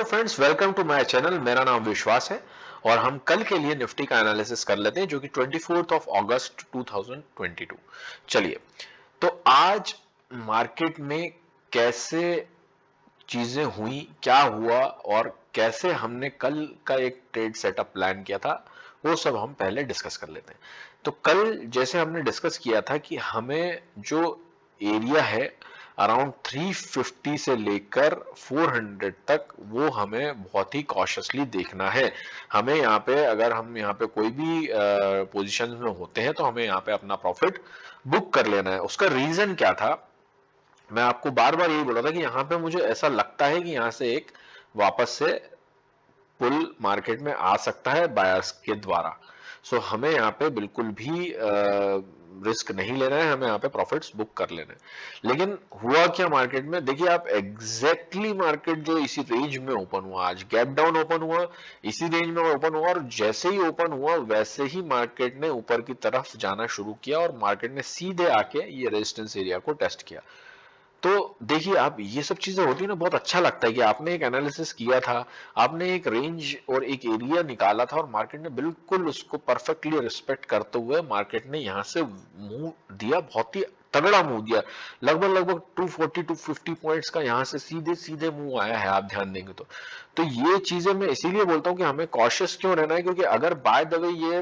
Friends, welcome to my channel. मेरा नाम विश्वास है और हम कल के लिए निफ्टी का एनालिसिस कर लेते हैं जो कि 24 अगस्त 2022। चलिए, तो आज मार्केट में कैसे चीजें हुई, क्या हुआ और कैसे हमने कल का एक ट्रेड सेटअप प्लान किया था, वो सब हम पहले डिस्कस कर लेते हैं। तो कल जैसे हमने डिस्कस किया था कि हमें जो एरिया है अराउंड 350 से लेकर 400 तक, वो हमें बहुत ही कॉशियसली देखना है। हमें यहाँ पे, अगर हम यहाँ पे कोई भी पोजीशन में होते हैं तो हमें यहाँ पे अपना प्रॉफिट बुक कर लेना है। उसका रीजन क्या था, मैं आपको बार बार यही बोला था कि यहाँ पे मुझे ऐसा लगता है कि यहाँ से एक वापस से पुल मार्केट में आ सकता है बायर्स के द्वारा। सो हमें यहाँ पे बिल्कुल भी रिस्क नहीं लेना है, हमें यहाँ पे प्रॉफिट्स बुक कर लेना है। लेकिन हुआ क्या मार्केट में, देखिए आप एग्जैक्टली मार्केट जो इसी रेंज में ओपन हुआ, आज गैप डाउन ओपन हुआ, इसी रेंज में ओपन हुआ और जैसे ही ओपन हुआ वैसे ही मार्केट ने ऊपर की तरफ जाना शुरू किया और मार्केट ने सीधे आके ये रेजिस्टेंस एरिया को टेस्ट किया। तो देखिए, आप ये सब चीजें होती है ना, बहुत अच्छा लगता है कि आपने एक एनालिसिस किया था, आपने एक रेंज और एक एरिया निकाला था और मार्केट ने बिल्कुल उसको परफेक्टली रिस्पेक्ट करते हुए मार्केट ने यहाँ से मूव दिया, बहुत ही तगड़ा मूव दिया। लगभग लगभग 240 250 पॉइंट्स का यहाँ से सीधे सीधे मूव आया है, आप ध्यान देंगे तो ये चीजें मैं इसीलिए बोलता हूँ कि हमें कॉशियस क्यों रहना है, क्योंकि अगर बाय द वे ये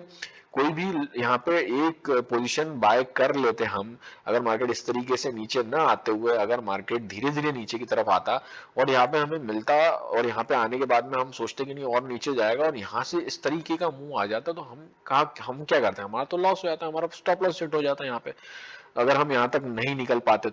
कोई भी यहाँ पे एक पोजीशन बाय कर लेते हम, अगर मार्केट इस तरीके से नीचे ना आते हुए अगर मार्केट धीरे धीरे नीचे की तरफ आता और यहाँ पे हमें मिलता और यहाँ पे आने के बाद में हम सोचते कि नहीं और नीचे जाएगा और यहाँ से इस तरीके का मुंह आ जाता, तो हम क्या करते हैं, हमारा तो लॉस हो जाता है, हमारा स्टॉप लॉस सेट हो जाता है यहाँ पे, अगर हम यहाँ तक नहीं निकल पाते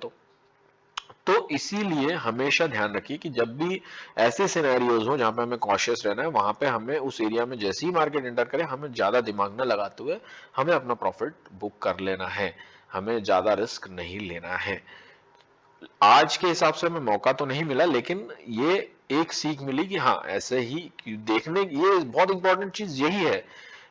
तो इसीलिए हमेशा ध्यान रखिए कि जब भी ऐसे सिनेरियोज हो जहां पे हमें कॉशियस रहना है, वहां पे हमें उस एरिया में जैसे ही मार्केट एंटर करे हमें ज्यादा दिमाग न लगाते हुए हमें अपना प्रॉफिट बुक कर लेना है, हमें ज्यादा रिस्क नहीं लेना है। आज के हिसाब से हमें मौका तो नहीं मिला, लेकिन ये एक सीख मिली कि हाँ, ऐसे ही देखने, ये बहुत इंपॉर्टेंट चीज यही है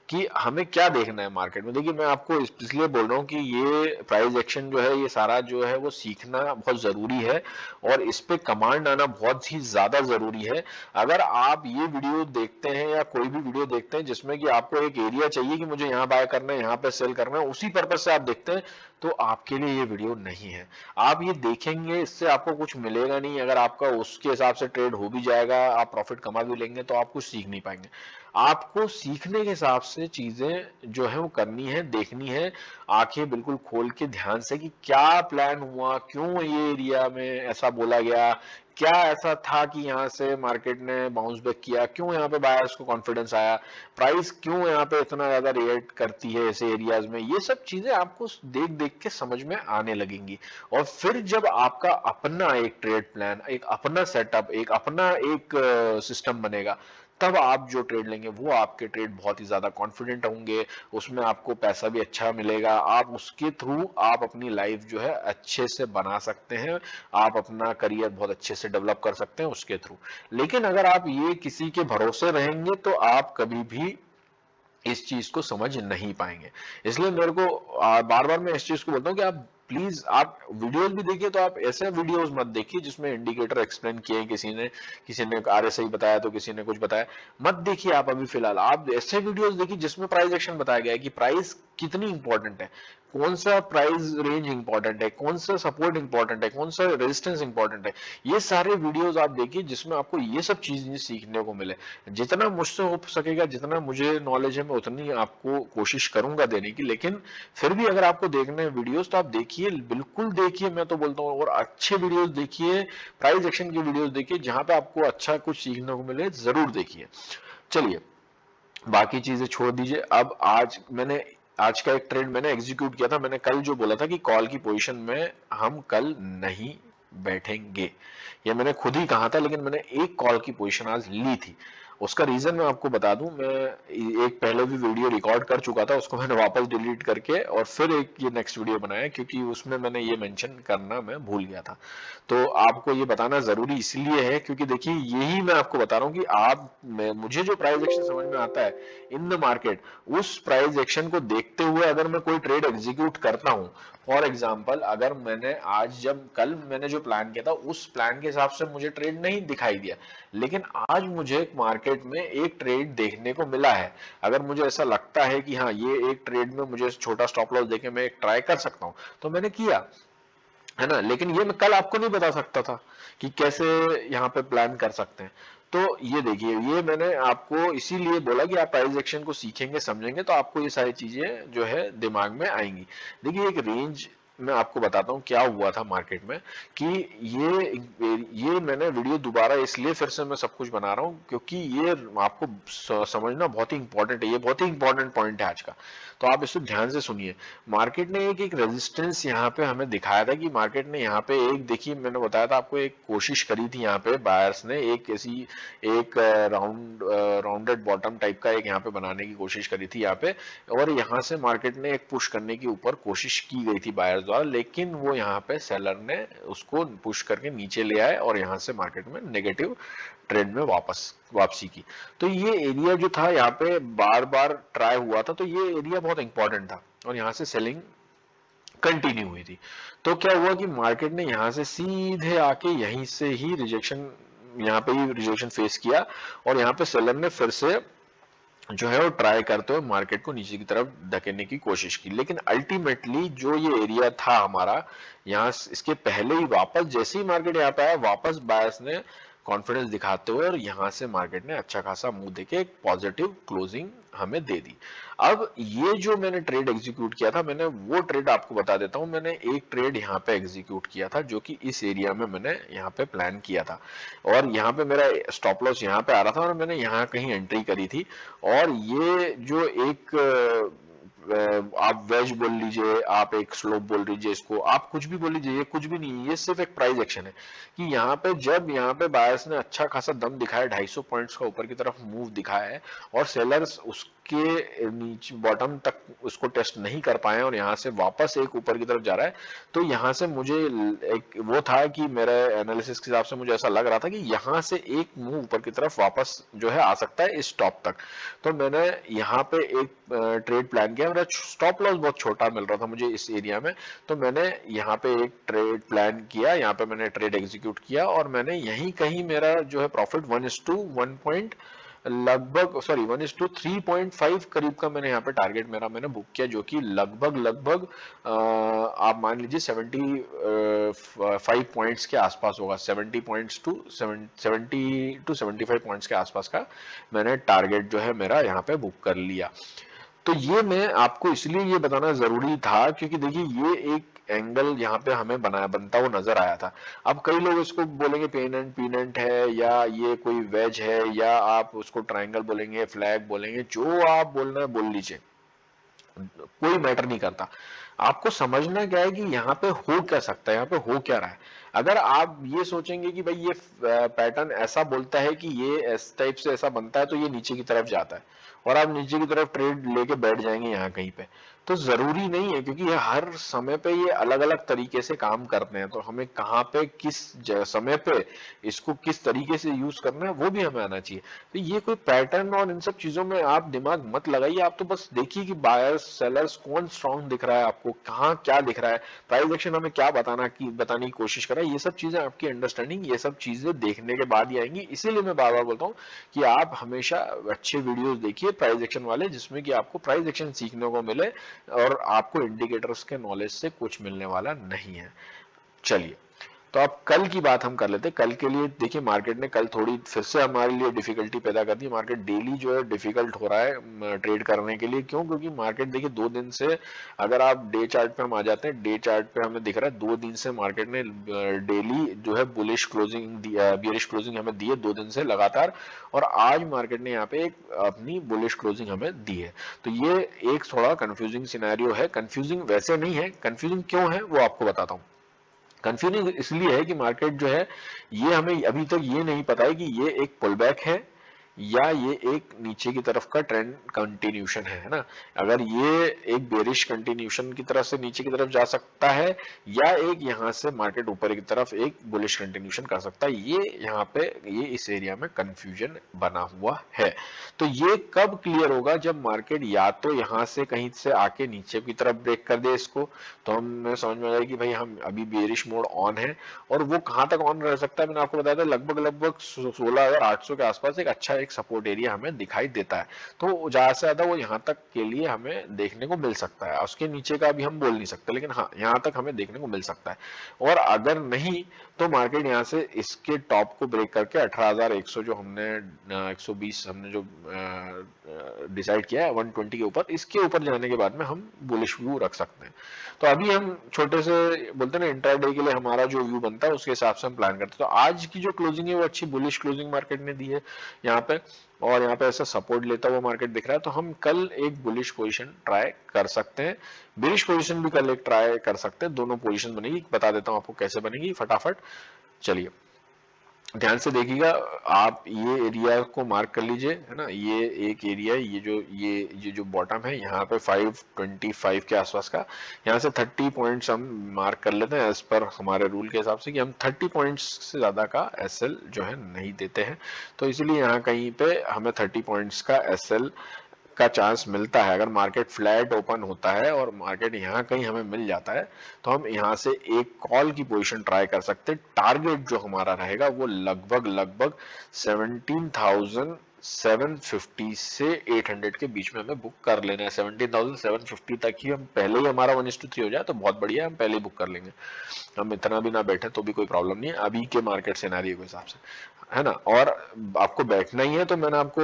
कि हमें क्या देखना है मार्केट में। देखिए, मैं आपको इसलिए बोल रहा हूँ कि ये प्राइस एक्शन जो है, ये सारा जो है वो सीखना बहुत जरूरी है और इस पे कमांड आना बहुत ही ज्यादा जरूरी है। अगर आप ये वीडियो देखते हैं या कोई भी वीडियो देखते हैं जिसमें कि आपको एक एरिया चाहिए कि मुझे यहाँ बाय करना है, यहाँ पे सेल करना है, उसी पर्पज से आप देखते हैं, तो आपके लिए ये वीडियो नहीं है। आप ये देखेंगे, इससे आपको कुछ मिलेगा नहीं। अगर आपका उसके हिसाब से ट्रेड हो भी जाएगा, आप प्रॉफिट कमा भी लेंगे, तो आप कुछ सीख नहीं पाएंगे। आपको सीखने के हिसाब से चीजें जो है वो करनी है, देखनी है, आंखें बिल्कुल खोल के ध्यान से कि क्या प्लान हुआ, क्यों ये एरिया में ऐसा बोला गया, क्या ऐसा था कि यहाँ से मार्केट ने बाउंस बैक किया, क्यों यहाँ पे बायर्स को कॉन्फिडेंस आया, प्राइस क्यों यहाँ पे इतना ज्यादा रिएक्ट करती है ऐसे एरियाज में। ये सब चीजें आपको देख देख के समझ में आने लगेंगी और फिर जब आपका अपना एक ट्रेड प्लान, एक अपना सेटअप, एक अपना एक सिस्टम बनेगा, तब आप जो ट्रेड लेंगे वो आपके ट्रेड बहुत ही ज्यादा कॉन्फिडेंट होंगे, उसमें आपको पैसा भी अच्छा मिलेगा, आप उसके थ्रू आप अपनी लाइफ जो है अच्छे से बना सकते हैं, आप अपना करियर बहुत अच्छे से डेवलप कर सकते हैं उसके थ्रू। लेकिन अगर आप ये किसी के भरोसे रहेंगे तो आप कभी भी इस चीज को समझ नहीं पाएंगे। इसलिए मेरे को बार बार मैं इस चीज को बोलता हूँ कि आप प्लीज, आप वीडियोस भी देखिए तो आप ऐसे वीडियोस मत देखिए जिसमें इंडिकेटर एक्सप्लेन किए, किसी ने आरएसआई बताया तो किसी ने कुछ बताया, मत देखिए। आप अभी फिलहाल आप ऐसे वीडियोस देखिए जिसमें प्राइस एक्शन बताया गया है कि प्राइस कितनी इंपॉर्टेंट है, कौन सा प्राइस रेंज इंपॉर्टेंट है, कौन सा सपोर्ट इंपॉर्टेंट है, कौन सा रेजिस्टेंस इंपॉर्टेंट है। ये सारे वीडियोस आप देखिए जिसमें आपको ये सब चीजें सीखने को मिले। जितना मुझसे हो सकेगा, जितना मुझे नॉलेज है, मैं उतनी आपको कोशिश करूंगा देने की। लेकिन फिर भी अगर आपको देखने हैं वीडियोस तो आप देखिए, बिल्कुल देखिए, मैं तो बोलता हूँ, और अच्छे वीडियोस देखिए, प्राइस एक्शन की वीडियोस देखिए, जहां पे आपको अच्छा कुछ सीखने को मिले, जरूर देखिए। चलिए, बाकी चीजें छोड़ दीजिए। अब आज का एक ट्रेड मैंने एग्जीक्यूट किया था। मैंने कल जो बोला था कि कॉल की पोजीशन में हम कल नहीं बैठेंगे, ये मैंने खुद ही कहा था, लेकिन मैंने एक कॉल की पोजीशन आज ली थी उसका रीजन मैं आपको बता दूं, मैं एक पहले भी वीडियो रिकॉर्ड कर चुका था, उसको मैंने वापस डिलीट करके और फिर एक ये नेक्स्ट वीडियो बनाया, क्योंकि उसमें मैंने ये मेंशन करना मैं भूल गया था। तो आपको ये बताना जरूरी इसलिए है क्योंकि देखिए यही मैं आपको बता रहा हूँ कि मुझे जो प्राइस एक्शन समझ में आता है इन द मार्केट, उस प्राइस एक्शन को देखते हुए अगर मैं कोई ट्रेड एग्जीक्यूट करता हूँ, फॉर एग्जाम्पल अगर मैंने आज जब कल मैंने जो प्लान किया था उस प्लान के हिसाब से मुझे ट्रेड नहीं दिखाई दिया, लेकिन आज मुझे मार्केट में एक ट्रेड देखने को मिला है, अगर मुझे ऐसा लगता है कि हाँ ये एक ट्रेड में मुझे छोटा स्टॉप लॉस देके मैं एक ट्राई कर सकता हूं, तो मैंने किया, है ना। लेकिन ये मैं कल आपको नहीं बता सकता था कि कैसे यहाँ पे प्लान कर सकते हैं। तो ये देखिए, ये मैंने आपको इसीलिए बोला कि आप प्राइस एक्शन को सीखेंगे समझेंगे तो आपको ये सारी चीजें जो है दिमाग में आएंगी। देखिए एक रेंज मैं आपको बताता हूँ क्या हुआ था मार्केट में, कि ये मैंने वीडियो दोबारा इसलिए फिर से मैं सब कुछ बना रहा हूँ क्योंकि ये आपको समझना बहुत ही इंपॉर्टेंट है, ये बहुत ही इंपॉर्टेंट पॉइंट है आज का। तो आप इसको ध्यान से सुनिए। मार्केट ने एक रेजिस्टेंस यहाँ पे हमें दिखाया था कि मार्केट ने यहाँ पे एक, देखिए मैंने बताया था आपको, एक कोशिश करी थी यहाँ पे बायर्स ने एक ऐसी एक राउंडेड बॉटम टाइप का एक यहाँ पे बनाने की कोशिश करी थी यहाँ पे, और यहाँ से मार्केट ने एक पुश करने की ऊपर कोशिश की गई थी बायर्स द्वारा, लेकिन वो यहाँ पे सेलर ने उसको पुश करके नीचे ले आए और यहाँ से मार्केट में नेगेटिव ट्रेंड में वापसी की। तो ये एरिया जो था यहाँ पे बार बार ट्राई हुआ था, तो ये एरिया बहुत इंपॉर्टेंट था और यहाँ से सेलिंग कंटिन्यू हुई थी। तो क्या हुआ कि मार्केट ने यहाँ से सीधे आके यहीं से ही रिजेक्शन, यहाँ पे ही रिजेक्शन फेस किया और यहाँ पे सेलर ने फिर से जो है वो ट्राई करते हुए मार्केट को नीचे की तरफ धकेलने की कोशिश की, लेकिन अल्टीमेटली जो ये एरिया था हमारा, यहाँ इसके पहले ही वापस जैसे ही मार्केट यहाँ पे आया, वापस बायर्स ने कॉन्फिडेंस दिखाते हुए और यहाँ से मार्केट ने अच्छा खासा मुंह देके एक पॉजिटिव क्लोजिंग हमें दे दी। अब ये जो मैंने ट्रेड एग्जीक्यूट किया था, मैंने वो ट्रेड आपको बता देता हूँ। मैंने एक ट्रेड यहाँ पे एग्जीक्यूट किया था जो कि इस एरिया में मैंने यहाँ पे प्लान किया था, और यहाँ पे मेरा स्टॉप लॉस यहाँ पे आ रहा था और मैंने यहाँ कहीं एंट्री करी थी। और ये जो एक आप वेज बोल लीजिए, आप एक स्लोप बोल लीजिए, इसको आप कुछ भी बोल लीजिए, ये कुछ भी नहीं है, ये सिर्फ एक प्राइस एक्शन है कि यहाँ पे जब यहाँ पे बायर्स ने अच्छा खासा दम दिखाया, 250 पॉइंट्स का ऊपर की तरफ मूव दिखाया है और सेलर्स उसके नीचे बॉटम तक उसको टेस्ट नहीं कर पाए और यहाँ से वापस एक ऊपर की तरफ जा रहा है, तो यहाँ से मुझे एक वो था कि मेरे एनालिसिस के हिसाब से मुझे ऐसा लग रहा था कि यहाँ से एक मूव ऊपर की तरफ वापस जो है आ सकता है इस टॉप तक। तो मैंने यहाँ पे एक ट्रेड प्लान किया, मेरा स्टॉप लॉस बहुत छोटा मिल रहा था मुझे इस एरिया में, तो मैंने यहाँ पे एक ट्रेड प्लान किया, यहाँ पे मैंने ट्रेड एग्जीक्यूट किया और मैंने यहीं कहीं मेरा जो है प्रॉफिट 1:1 पॉइंट लगभग सॉरी 1:3.5 करीब का मैंने यहाँ पे टारगेट मेरा मैंने बुक किया, जो कि लगभग आप मान लीजिए 75 पॉइंट्स के आसपास होगा, 70 पॉइंट्स टू 70 टू 75 पॉइंट्स के आसपास का मैंने टारगेट जो है मेरा यहाँ पे बुक कर लिया। तो ये मैं आपको इसलिए ये बताना जरूरी था क्योंकि देखिए ये एक एंगल यहाँ पे हमें बनता हुआ नजर आया था। अब कई लोग इसको बोलेंगे पेनेंट पीनेंट है, या ये कोई वेज है, या आप उसको ट्रायंगल बोलेंगे, फ्लैग बोलेंगे, जो आप बोलना है बोल लीजिए, कोई मैटर नहीं करता। आपको समझना क्या है कि यहाँ पे हो क्या सकता है, यहाँ पे हो क्या रहा है। अगर आप ये सोचेंगे कि भाई ये पैटर्न ऐसा बोलता है कि ये इस टाइप से ऐसा बनता है तो ये नीचे की तरफ जाता है, और आप नीचे की तरफ ट्रेड लेके बैठ जाएंगे यहाँ कहीं पे, तो जरूरी नहीं है, क्योंकि ये हर समय पे ये अलग अलग तरीके से काम करते हैं। तो हमें कहाँ पे किस समय पे इसको किस तरीके से यूज करना है वो भी हमें आना चाहिए। तो ये कोई पैटर्न और इन सब चीजों में आप दिमाग मत लगाइए, आप तो बस देखिए कि बायर्स सेलर्स कौन स्ट्रांग दिख रहा है, आपको कहाँ क्या दिख रहा है, प्राइस एक्शन हमें क्या बताने की कोशिश कर रहा है। ये सब चीजें आपकी अंडरस्टैंडिंग, ये सब चीजें देखने के बाद ही आएंगी। इसीलिए मैं बार बार बोलता हूँ कि आप हमेशा अच्छे वीडियोस देखिए प्राइस एक्शन वाले, जिसमें कि आपको प्राइस एक्शन सीखने को मिले और आपको इंडिकेटर्स के नॉलेज से कुछ मिलने वाला नहीं है। चलिए, तो अब कल की बात हम कर लेते हैं। कल के लिए देखिए मार्केट ने कल थोड़ी फिर से हमारे लिए डिफिकल्टी पैदा कर दी। मार्केट डेली जो है डिफिकल्ट हो रहा है ट्रेड करने के लिए। क्यों? क्योंकि मार्केट देखिए 2 दिन से, अगर आप डे चार्ट पे हम आ जाते हैं, डे चार्ट पे हमें दिख रहा है 2 दिन से मार्केट ने डेली जो है बुलिश क्लोजिंग बियरिश क्लोजिंग हमें दी है 2 दिन से लगातार, और आज मार्केट ने यहाँ पे एक अपनी बुलिश क्लोजिंग हमें दी है। तो ये एक थोड़ा कंफ्यूजिंग सिनेरियो है। कंफ्यूजिंग वैसे नहीं है, कंफ्यूजिंग क्यों है वो आपको बताता हूँ। कंफ्यूजिंग इसलिए है कि मार्केट जो है ये हमें अभी तक ये नहीं पता है कि ये एक पुल बैक है या ये एक नीचे की तरफ का ट्रेंड कंटिन्यूशन है ना। अगर ये एक बेरिश कंटिन्यूशन की तरफ से नीचे की तरफ जा सकता है, या एक यहाँ से मार्केट ऊपर की तरफ एक बुलिश कंटिन्यूशन कर सकता है, ये यहाँ पे ये इस एरिया में कंफ्यूजन बना हुआ है। तो ये कब क्लियर होगा, जब मार्केट या तो यहाँ से कहीं से आके नीचे की तरफ ब्रेक कर दे इसको, तो हमें समझ में आएगा कि भाई हम अभी बेरिश मोड ऑन है। और वो कहां तक ऑन रह सकता है, मैंने आपको बताया था लगभग लगभग 16,800 के आसपास एक अच्छा एक सपोर्ट एरिया हमें दिखाई देता है। तो ज्यादा से ज्यादा वो यहाँ तक के लिए हमें देखने को मिल सकता है, उसके नीचे का भी हम बोल नहीं सकते, लेकिन हाँ यहाँ तक हमें देखने को मिल सकता है। और अगर नहीं तो मार्केट यहाँ से इसके टॉप को ब्रेक करके 18,100 जो हमने 120 हमने जो डिसाइड किया है 120 के ऊपर, इसके ऊपर जाने के बाद में हम बुलिश व्यू रख सकते हैं। तो अभी हम छोटे से बोलते हैं ना इंट्राडे के लिए हमारा जो व्यू बनता है उसके हिसाब से हम प्लान करते हैं। तो आज की जो क्लोजिंग है वो अच्छी बुलिश क्लोजिंग मार्केट ने दी है यहाँ पे, और यहाँ पे ऐसा सपोर्ट लेता हुआ मार्केट दिख रहा है। तो हम कल एक बुलिश पोजीशन ट्राई कर सकते हैं, बेरिश पोजीशन भी कल एक ट्राई कर सकते हैं। दोनों पोजीशन बनेगी, बता देता हूँ आपको कैसे बनेगी फटाफट। चलिए ध्यान से देखिएगा, आप ये एरिया को मार्क कर लीजिए, है ना। ये एक एरिया है, ये जो बॉटम है यहाँ पे 525 के आसपास का, यहाँ से 30 पॉइंट्स हम मार्क कर लेते हैं एज पर हमारे रूल के हिसाब से कि हम 30 पॉइंट्स से ज्यादा का एसएल जो है नहीं देते हैं। तो इसीलिए यहाँ कहीं पे हमें 30 पॉइंट्स का एसएल का चांस मिलता है। अगर मार्केट फ्लैट ओपन होता है और मार्केट यहाँ कहीं हमें मिल जाता है तो हम यहाँ से एक कॉल की पोजीशन ट्राई कर सकते हैं। टारगेट जो हमारा रहेगा वो लगभग 17,750 से 800 के बीच में हमें बुक कर लेना है। 17,750 तक ही हम पहले ही हमारा 1:3 हो जाए तो बहुत बढ़िया है, हम पहले ही बुक कर लेंगे। हम इतना भी ना बैठे तो भी कोई प्रॉब्लम नहीं है अभी के मार्केट सिनेरियो के हिसाब से, है ना। और आपको बैठना ही है तो मैंने आपको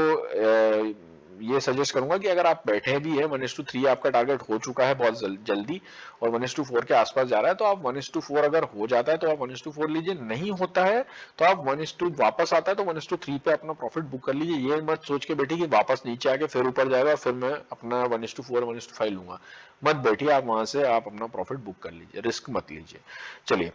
ये सजेस्ट करूंगा कि अगर आप बैठे भी है 1:3 आपका टारगेट हो चुका है बहुत जल्दी और 1:4 के आसपास जा रहा है, तो आप 1:4 अगर हो जाता है तो आप 1:4 लीजिए, नहीं होता है तो आप 1:2 वापस आता है तो 1:3 पे अपना प्रॉफिट बुक कर लीजिए। ये मत सोच के बैठिए कि वापस नीचे आके फिर ऊपर जाएगा और फिर मैं अपना 1:4 1:5 लूंगा, मत बैठिए। आप वहां से आप अपना प्रॉफिट बुक कर लीजिए, रिस्क मत लीजिए। चलिए,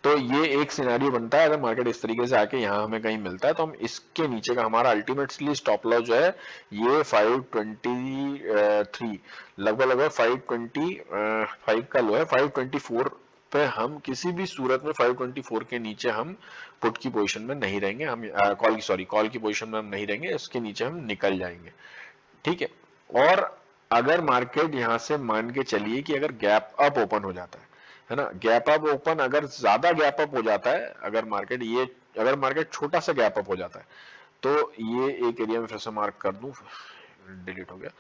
तो ये एक सिनेरियो बनता है अगर मार्केट इस तरीके से आके यहाँ हमें कहीं मिलता है तो हम इसके नीचे का हमारा अल्टीमेटली स्टॉप लॉस जो है ये 523 लगभग 525 का लो है। 524 पे हम किसी भी सूरत में 524 के नीचे हम पुट की पोजीशन में नहीं रहेंगे, हम कॉल की पोजीशन में हम नहीं रहेंगे, इसके नीचे हम निकल जाएंगे, ठीक है। और अगर मार्केट यहाँ से मान के चलिए कि अगर गैप अप ओपन हो जाता है ना, गैप अप ओपन अगर ज्यादा गैप अप हो जाता है, अगर मार्केट छोटा सा गैप अप हो जाता है तो ये एक एरिया में फिर से मार्क कर दूं, डिलीट हो गया।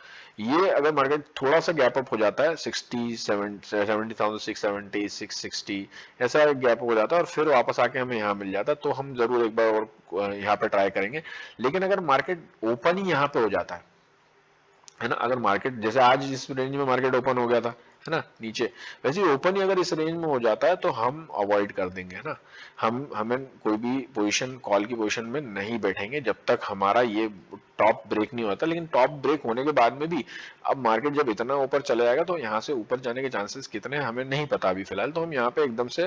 ये अगर मार्केट थोड़ा सा गैप अप हो जाता है 70,670 660 ऐसा गैप हो जाता है और फिर वापस आके हमें यहाँ मिल जाता है तो हम जरूर एक बार और यहाँ पे ट्राई करेंगे। लेकिन अगर मार्केट ओपन ही यहाँ पे हो जाता है ना, अगर मार्केट जैसे आज इस रेंज में मार्केट ओपन हो गया था, है ना, नीचे, वैसे ओपन ही अगर इस रेंज में हो जाता है तो हम अवॉइड कर देंगे, है ना। हमें कोई भी पोजीशन कॉल की पोजीशन में नहीं बैठेंगे जब तक हमारा ये टॉप ब्रेक नहीं होता। लेकिन टॉप ब्रेक होने के बाद में भी अब मार्केट जब इतना ऊपर चले जाएगा तो यहाँ से ऊपर जाने के चांसेस कितने हैं हमें नहीं पता अभी फिलहाल। तो हम यहाँ पे एकदम से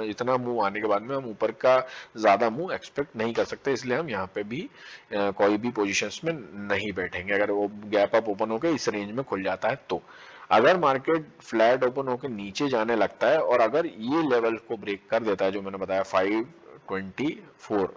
इतना मूव आने के बाद में हम ऊपर का ज्यादा मूव एक्सपेक्ट नहीं कर सकते, इसलिए हम यहाँ पे भी कोई भी पोजीशंस में नहीं बैठेंगे अगर वो गैप अप ओपन होकर इस रेंज में खुल जाता है। तो अगर मार्केट फ्लैट ओपन होकर नीचे जाने लगता है और अगर ये लेवल को ब्रेक कर देता है जो मैंने बताया 524,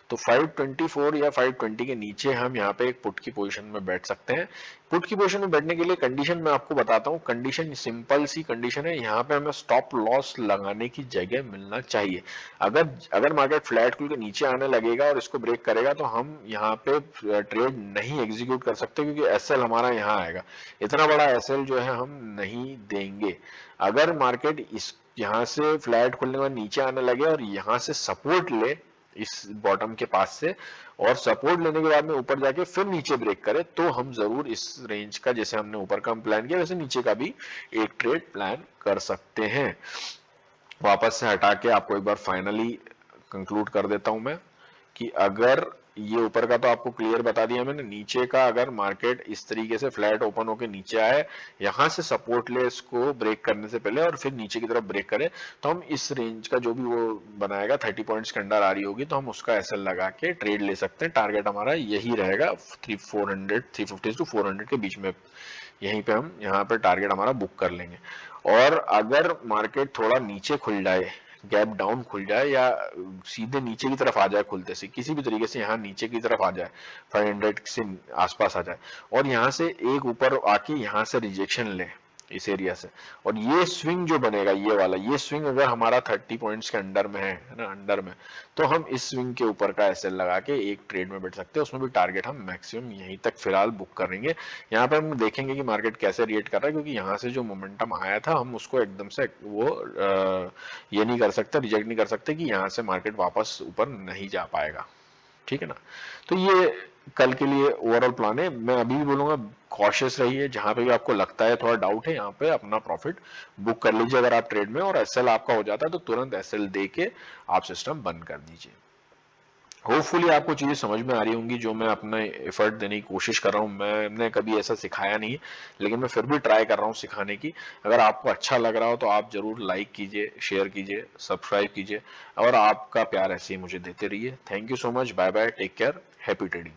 तो 524 या 520 के नीचे हम यहाँ पे एक पुट की पोजीशन में बैठ सकते हैं। पुट की पोजीशन में बैठने के लिए कंडीशन मैं आपको बताता हूँ, कंडीशन सिंपल सी कंडीशन है, यहाँ पे हमें स्टॉप लॉस लगाने की जगह मिलना चाहिए। अगर मार्केट फ्लैट खुल के नीचे आने लगेगा और इसको ब्रेक करेगा तो हम यहाँ पे ट्रेड नहीं एग्जीक्यूट कर सकते क्योंकि एसएल हमारा यहाँ आएगा, इतना बड़ा एसएल जो है हम नहीं देंगे। अगर मार्केट इस यहाँ से फ्लैट खुलने के बाद नीचे आने लगे और यहाँ से सपोर्ट ले इस बॉटम के पास से, और सपोर्ट लेने के बाद में ऊपर जाके फिर नीचे ब्रेक करे, तो हम जरूर इस रेंज का जैसे हमने ऊपर का प्लान किया वैसे नीचे का भी एक ट्रेड प्लान कर सकते हैं। वापस से हटा के आपको एक बार फाइनली कंक्लूड कर देता हूं मैं कि अगर ये ऊपर का तो आपको क्लियर बता दिया मैंने, नीचे का अगर मार्केट इस तरीके से फ्लैट ओपन होकर नीचे आए, यहां से सपोर्ट ले इसको ब्रेक करने से पहले और फिर नीचे की तरफ ब्रेक करे, तो हम इस रेंज का जो भी वो बनाएगा 30 पॉइंट्स के अंडर आ रही होगी तो हम उसका एसएल लगा के ट्रेड ले सकते हैं। टारगेट हमारा यही रहेगा 350 टू 400 के बीच में, यहीं पे हम यहाँ पे टारगेट हमारा बुक कर लेंगे। और अगर मार्केट थोड़ा नीचे खुल जाए, गैप डाउन खुल जाए या सीधे नीचे की तरफ आ जाए खुलते से, किसी भी तरीके से यहाँ नीचे की तरफ आ जाए 500 से आसपास आ जाए और यहाँ से एक ऊपर आके यहाँ से रिजेक्शन ले इस एरिया से, और ये स्विंग जो बनेगा ये वाला, ये स्विंग अगर हमारा 30 पॉइंट्स के अंडर में है ना, अंडर में, तो हम इस स्विंग के ऊपर का एसएल लगा के एक ट्रेड में बैठ सकते हैं। उसमें भी टारगेट हम मैक्सिमम यहीं तक फिलहाल बुक करेंगे। यहाँ पे हम देखेंगे कि मार्केट कैसे रिएक्ट कर रहा है, क्योंकि यहाँ से जो मोमेंटम आया था हम उसको एकदम से वो ये नहीं कर सकते, रिजेक्ट नहीं कर सकते कि यहाँ से मार्केट वापस ऊपर नहीं जा पाएगा, ठीक है ना। तो ये कल के लिए ओवरऑल प्लान है। मैं अभी भी बोलूंगा कॉशियस रहिए, जहां पे भी आपको लगता है थोड़ा डाउट है यहाँ पे अपना प्रॉफिट बुक कर लीजिए अगर आप ट्रेड में, और एसएल आपका हो जाता है तो तुरंत एसएल दे के आप सिस्टम बंद कर दीजिए। होपफुली आपको चीजें समझ में आ रही होंगी जो मैं अपना एफर्ट देने की कोशिश कर रहा हूँ। मैंने कभी ऐसा सिखाया नहीं, लेकिन मैं फिर भी ट्राई कर रहा हूँ सिखाने की। अगर आपको अच्छा लग रहा हो तो आप जरूर लाइक कीजिए, शेयर कीजिए, सब्सक्राइब कीजिए, और आपका प्यार ऐसे ही मुझे देते रहिए। Thank you so much, bye bye, take care, happy trading.